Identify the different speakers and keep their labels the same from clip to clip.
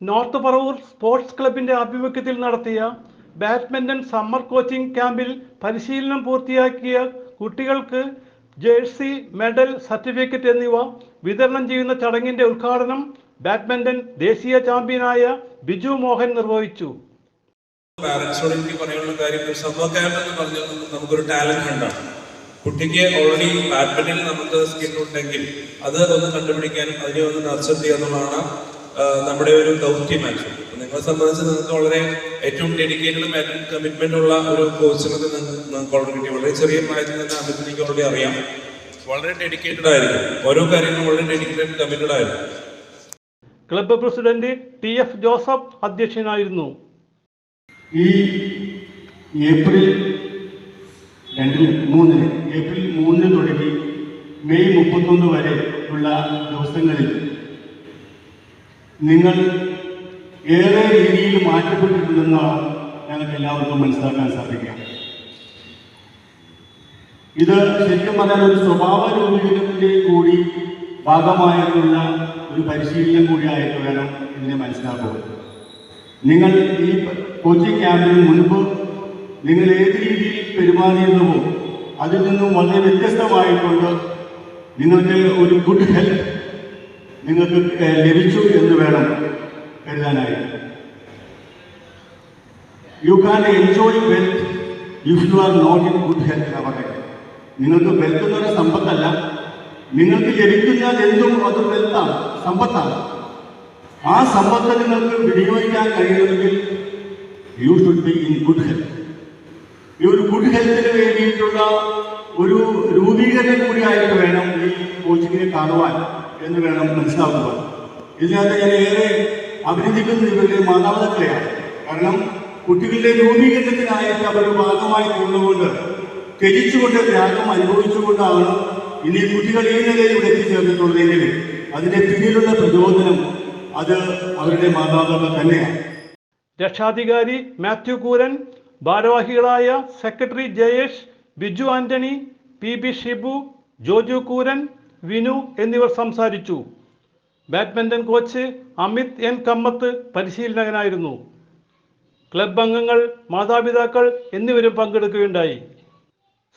Speaker 1: North Paravur sports ക്ലബിന്റെ ആഭിമുഖ്യത്തിൽ നടത്തിയ ബാഡ്മിന്റൺ സമ്മർ കോച്ചിംഗ് ക്യാമ്പിൽ പരിശീലനം പൂർത്തിയാക്കിയ കുട്ടികൾക്ക് ജേഴ്സി, മെഡൽ, സർട്ടിഫിക്കറ്റ് എന്നിവ വിതരണം ചെയ്യുന്ന ചടങ്ങിന്റെ ഉദ്ഘാടനം ബാഡ്മിന്റൺ ദേശീയ ചാമ്പ്യനായ ബിജു മോഹൻ നിർവഹിച്ചു.
Speaker 2: പാരന്റ്സോട് എനിക്ക് പറയാനുള്ള കാര്യം, സമ്മർ ക്യാമ്പ് എന്ന് പറഞ്ഞാൽ നമുക്കൊരു ടാലന്റ് ഹണ്ടാണ്. കുട്ടിക്ക് ഓൾറെഡി ബാഡ്മിന്റണിൽ നമുക്ക് സ്കിൽ ഉണ്ടെങ്കിൽ അത് ഒന്ന് കണ്ടുപിടിക്കാനും അതിനെ ഒന്ന് നർച്ചർ ചെയ്യുക എന്നുള്ളതാണ് നമ്മുടെ ഒരു ദൗത്യമായിട്ട്. നിങ്ങളെ സംബന്ധിച്ച് നിങ്ങൾക്ക് വളരെ ഏറ്റവും ഡെഡിക്കേറ്റഡ് ആൻഡ് കമ്മിറ്റ്മെന്റ് ഉള്ള ഒരു കോച്ചിനെ നിങ്ങൾക്ക് ഓൾറെഡി കിട്ടി. വളരെ ചെറിയ പ്രായത്തിൽ തന്നെ അമിത് എനിക്ക് ഓൾറെഡി അറിയാം. വളരെ ഡെഡിക്കേറ്റഡ് ആയിരിക്കും, ഓരോ കാര്യങ്ങളും വളരെ ഡെഡിക്കേറ്റഡ് കമ്മിറ്റഡ് ആയിരിക്കും.
Speaker 1: ക്ലബ്ബ് പ്രസിഡന്റ് TF ജോസഫ് അധ്യക്ഷനായിരുന്നു.
Speaker 3: ഈ ഏപ്രിൽ 3 തുടങ്ങി മെയ് 31 വരെ ഉള്ള ദിവസങ്ങളിൽ നിങ്ങൾ ഏറെ രീതിയിൽ മാറ്റപ്പെട്ടിട്ടുണ്ടെന്ന് ഞങ്ങൾക്ക് എല്ലാവർക്കും മനസ്സിലാക്കാൻ സാധിക്കാം. ഇത് ശരിക്കും പറഞ്ഞാൽ ഒരു സ്വഭാവ രൂപീകരണത്തിൻ്റെ കൂടി ഭാഗമായിട്ടുള്ള ഒരു പരിശീലനം കൂടിയായിട്ട് വേണം ഇതിനെ മനസ്സിലാക്കുക. നിങ്ങൾ ഈ കോച്ചിങ് ക്യാമ്പിന് മുൻപ് നിങ്ങൾ ഏത് രീതിയിൽ പെരുമാറിയിരുന്നുവോ അതിൽ നിന്നും വളരെ വ്യത്യസ്തമായിക്കൊണ്ട് നിങ്ങൾക്ക് ഒരു ഗുഡ് ഹെൽത്ത് നിങ്ങൾക്ക് ലഭിച്ചു എന്ന് വേണം കരുതാനായി. You can enjoy wealth if you are not in good health എന്നാണ് പറയുന്നത്. നിങ്ങൾക്ക് വെൽത്ത് എന്ന് പറയുന്ന സമ്പത്തല്ല, നിങ്ങൾക്ക് ലഭിക്കുന്ന എന്തും അത് വെൽത്താണ്, സമ്പത്താണ്. ആ സമ്പത്ത് നിങ്ങൾക്ക് വിനിയോഗിക്കാൻ കഴിയുമെങ്കിൽ you should be in good health. ഈ ഒരു ഗുഡ് ഹെൽത്തിന് വേണ്ടിയിട്ടുള്ള ഒരു രൂപീകരണം കൂടിയായിട്ട് വേണം ഈ കോച്ചിങ്ങിനെ കാണുവാൻ എന്ന് വേണം മനസ്സിലാക്കുക. ഇതിനകത്ത് ഞാൻ ഏറെ അഭിനന്ദിക്കുന്നത് ഇവരുടെ മാതാപിതാക്കളെയാണ്. കാരണം കുട്ടികളുടെ രൂപീകരണത്തിനായിട്ട് അവർ ഭാഗമായി തീർന്നുകൊണ്ട് ത്യജിച്ചുകൊണ്ട് ത്യാഗം അനുഭവിച്ചുകൊണ്ടാണ് ഇനി കുട്ടികൾ ഈ നിലയിൽ ഇവിടെ എത്തിച്ചേർന്നിട്ടുള്ളതെങ്കിൽ അതിന്റെ പിന്നിലുള്ള പ്രചോദനം അത് അവരുടെ മാതാപിതാക്കൾ തന്നെയാണ്.
Speaker 1: രക്ഷാധികാരി മാത്യു കൂരൻ, ഭാരവാഹികളായ സെക്രട്ടറി ജയേഷ്, ബിജു ആന്റണി, PB ഷിബു, ജോജു കൂരൻ, വിനു എന്നിവർ സംസാരിച്ചു. Badminton coach Amit N Kamath പരിശീലകനായിരുന്നു. ക്ലബ് അംഗങ്ങൾ, മാതാപിതാക്കൾ എന്നിവരും പങ്കെടുക്കുകയുണ്ടായി.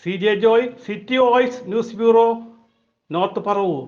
Speaker 1: CJ Joy, city voice news bureau, north Paravur.